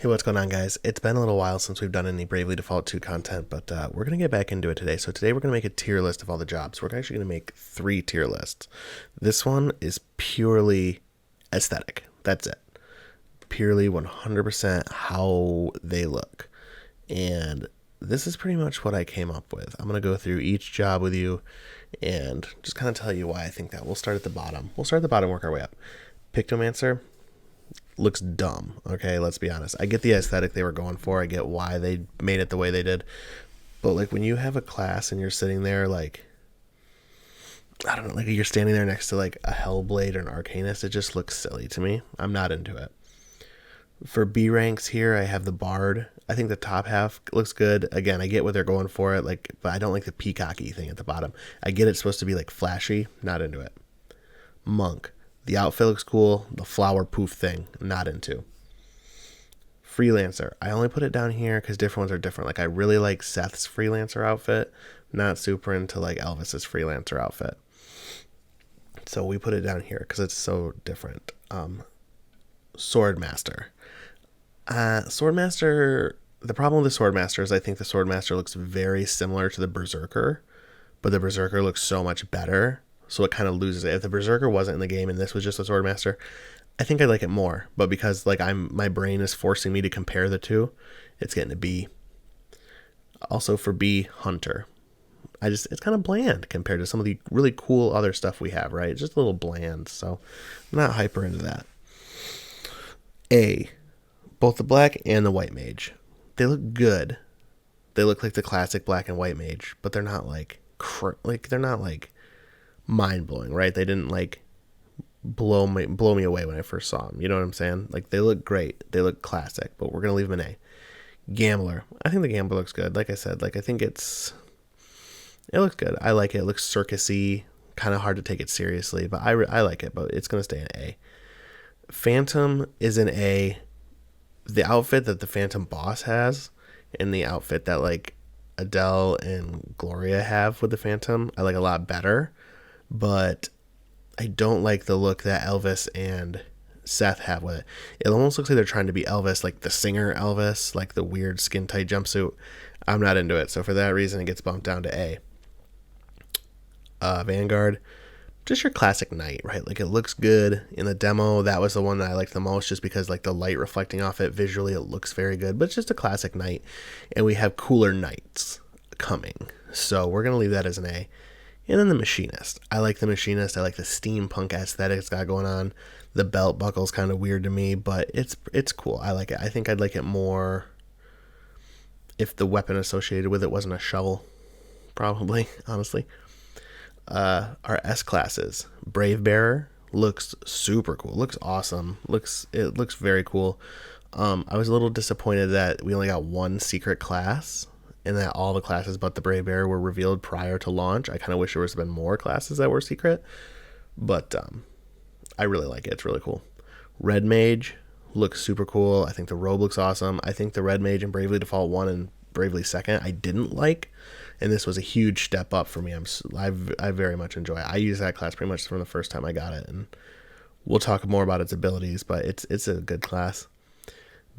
Hey, what's going on, guys? It's been a little while since we've done any Bravely Default 2 content, but we're going to get back into it today. So today we're going to make a tier list of all the jobs. We're actually going to make 3 tier lists. This one is purely aesthetic. That's it. Purely 100% how they look. And this is pretty much what I came up with. I'm going to go through each job with you and just kind of tell you why I think that. We'll start at the bottom. We'll start at the bottom, work our way up. Pictomancer looks dumb. Okay, let's be honest. I get the aesthetic they were going for. I get why they made it the way they did. But like when you have a class and you're sitting there like, I don't know, like you're standing there next to like a Hellblade or an Arcanist, it just looks silly to me. I'm not into it. For B ranks here, I have the Bard. I think the top half looks good. Again, I get what they're going for it, like, but I don't like the peacocky thing at the bottom. I get it's supposed to be like flashy, not into it. Monk. The outfit looks cool. The flower poof thing, not into. Freelancer. I only put it down here because different ones are different. Like I really like Seth's Freelancer outfit. Not super into like Elvis's Freelancer outfit. So we put it down here because it's so different. Swordmaster. Swordmaster. The problem with the Swordmaster is I think the Swordmaster looks very similar to the Berserker, but the Berserker looks so much better. So it kind of loses it. If the Berserker wasn't in the game and this was just a Swordmaster, I think I'd like it more. But because like my brain is forcing me to compare the two, it's getting a B. Also for B, Hunter. It's kind of bland compared to some of the really cool other stuff we have, right? It's just a little bland, so I'm not hyper into that. A, both the black and the white mage. They look good. They look like the classic black and white mage, but they're not like they're not like mind-blowing, right? They didn't like blow me away when I first saw them. You know what I'm saying? Like they look great. They look classic, but we're going to leave them in A. Gambler. I think the Gambler looks good. Like I said, like I think it looks good. I like it. It looks circusy, kind of hard to take it seriously, but I like it, but it's going to stay in A. Phantom is in A. The outfit that the Phantom boss has and the outfit that like Adele and Gloria have with the Phantom, I like a lot better. But I don't like the look that Elvis and Seth have with it. It almost looks like they're trying to be Elvis, like the singer Elvis, like the weird skin tight jumpsuit. I'm not into it. So for that reason, it gets bumped down to A. Vanguard, just your classic knight, right? Like it looks good in the demo. That was the one that I liked the most just because like the light reflecting off it visually, it looks very good, but it's just a classic knight. And we have cooler knights coming. So we're going to leave that as an A. And then the Machinist. I like the Machinist. I like the steampunk aesthetic it's got going on. The belt buckle's kind of weird to me, but it's cool. I like it. I think I'd like it more if the weapon associated with it wasn't a shovel. Probably, honestly. Our S classes. Brave Bearer looks super cool. Looks awesome. It looks very cool. I was a little disappointed that we only got one secret class and that all the classes but the Brave Bearer were revealed prior to launch. I kind of wish there was been more classes that were secret, but I really like it. It's really cool. Red Mage looks super cool. I think the robe looks awesome. I think the Red Mage in Bravely Default 1 and Bravely 2nd I didn't like, and this was a huge step up for me. I very much enjoy it. I use that class pretty much from the first time I got it, and we'll talk more about its abilities, but it's a good class.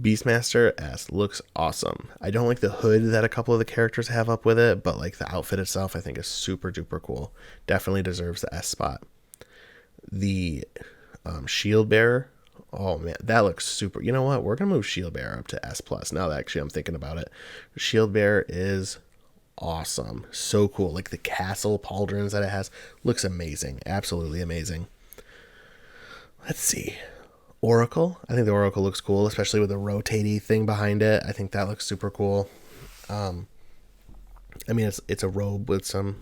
Beastmaster S looks awesome. I don't like the hood that a couple of the characters have up with it, but like the outfit itself I think is super duper cool. Definitely deserves the S spot. The Shield Bearer, oh man, that looks super. You know what? We're going to move Shield Bearer up to S+. Now that actually I'm thinking about it. Shield Bearer is awesome. So cool. Like the castle pauldrons that it has looks amazing. Absolutely amazing. Let's see. Oracle. I think the Oracle looks cool, especially with the rotating thing behind it. I think that looks super cool. I mean, it's a robe with some,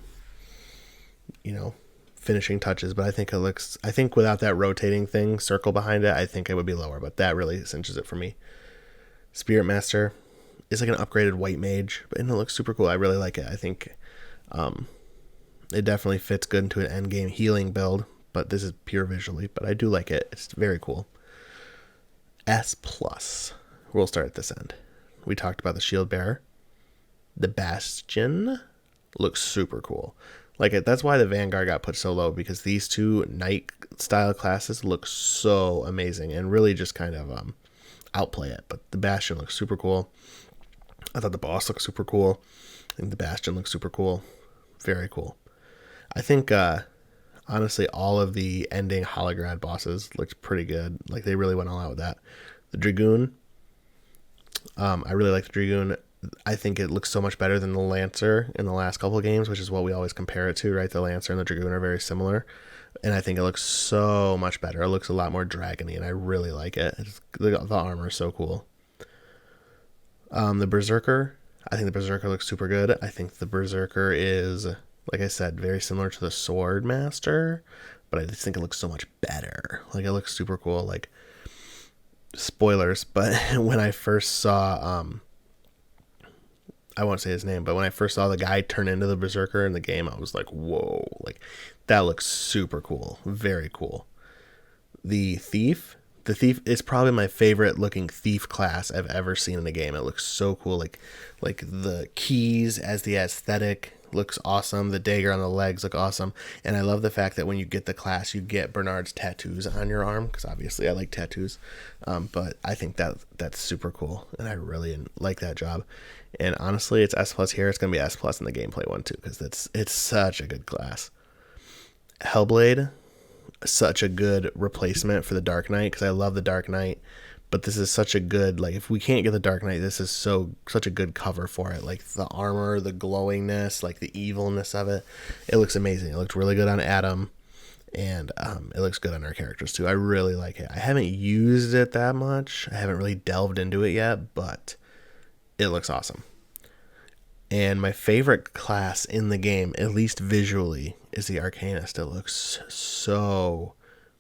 finishing touches, but I think without that rotating thing, circle behind it, I think it would be lower, but that really cinches it for me. Spirit Master is like an upgraded white mage, and it looks super cool. I really like it. I think it definitely fits good into an endgame healing build, but this is pure visually, but I do like it. It's very cool. S+. We'll start at this end. We talked about the Shield Bearer. The Bastion looks super cool. Like that's why the Vanguard got put so low, because these two knight style classes look so amazing and really just kind of outplay it. But the Bastion looks super cool. I thought the boss looked super cool. I think the Bastion looks super cool. Very cool. I think, honestly, all of the ending Holograd bosses looked pretty good. Like, they really went all out with that. The Dragoon, I really like the Dragoon. I think it looks so much better than the Lancer in the last couple of games, which is what we always compare it to, right? The Lancer and the Dragoon are very similar. And I think it looks so much better. It looks a lot more dragony, and I really like it. The armor is so cool. The Berserker, I think the Berserker looks super good. I think the Berserker is, like I said, very similar to the Swordmaster, but I just think it looks so much better. Like, it looks super cool. Like, spoilers, but when I first saw, I won't say his name, but when I first saw the guy turn into the Berserker in the game, I was like, whoa, like, that looks super cool. Very cool. The Thief is probably my favorite looking thief class I've ever seen in a game. It looks so cool. Like the keys as the aesthetic looks awesome. The dagger on the legs look awesome. And I love the fact that when you get the class, you get Bernard's tattoos on your arm, because obviously I like tattoos. But I think that's super cool, and I really like that job. And honestly, it's S+ here. It's going to be S+ in the gameplay one too, because it's such a good class. Hellblade, such a good replacement for the Dark Knight, because I love the Dark Knight. But this is such a good, like, if we can't get the Dark Knight, this is such a good cover for it. Like, the armor, the glowingness, like, the evilness of it. It looks amazing. It looked really good on Adam, and it looks good on our characters, too. I really like it. I haven't used it that much. I haven't really delved into it yet, but it looks awesome. And my favorite class in the game, at least visually, is the Arcanist. It looks so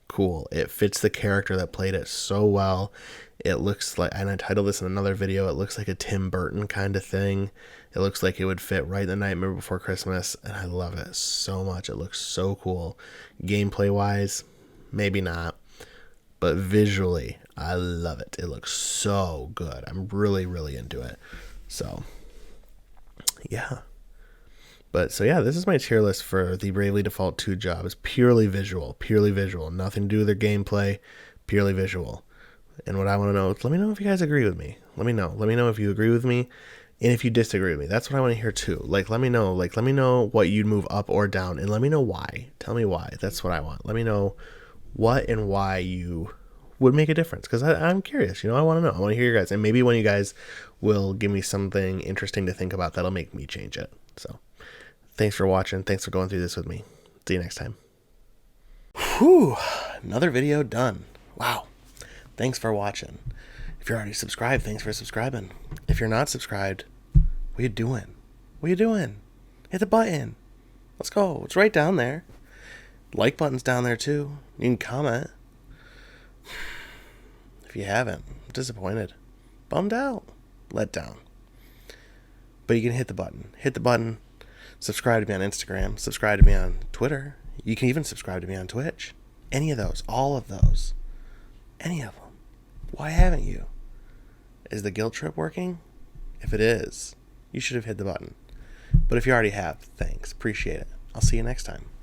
cool. It fits the character that played it so well. It looks like, and I titled this in another video, it looks like a Tim Burton kind of thing. It looks like it would fit right in the Nightmare Before Christmas, and I love it so much. It looks so cool. Gameplay wise, maybe not, but visually, I love it. It looks so good. I'm really, really into it. So, yeah. But so yeah, this is my tier list for the Bravely Default 2 jobs. Purely visual. Nothing to do with their gameplay. Purely visual. And what I want to know is, let me know if you guys agree with me. Let me know. Let me know if you agree with me and if you disagree with me. That's what I want to hear too. Let me know what you'd move up or down, and let me know why. Tell me why. That's what I want. Let me know what and why you would make a difference, because I'm curious. I want to know. I want to hear you guys, and maybe when you guys will give me something interesting to think about, that'll make me change it. So thanks for watching. Thanks for going through this with me. See you next time. Whew, another video done. Wow. Thanks for watching. If you're already subscribed, thanks for subscribing. If you're not subscribed, what are you doing? Hit the button. Let's go. It's right down there. Like button's down there too. You can comment. If you haven't, I'm disappointed. Bummed out. Let down. But you can hit the button. Subscribe to me on Instagram. Subscribe to me on Twitter. You can even subscribe to me on Twitch. Any of those. All of those. Any of them. Why haven't you? Is the guilt trip working? If it is, you should have hit the button. But if you already have, thanks. Appreciate it. I'll see you next time.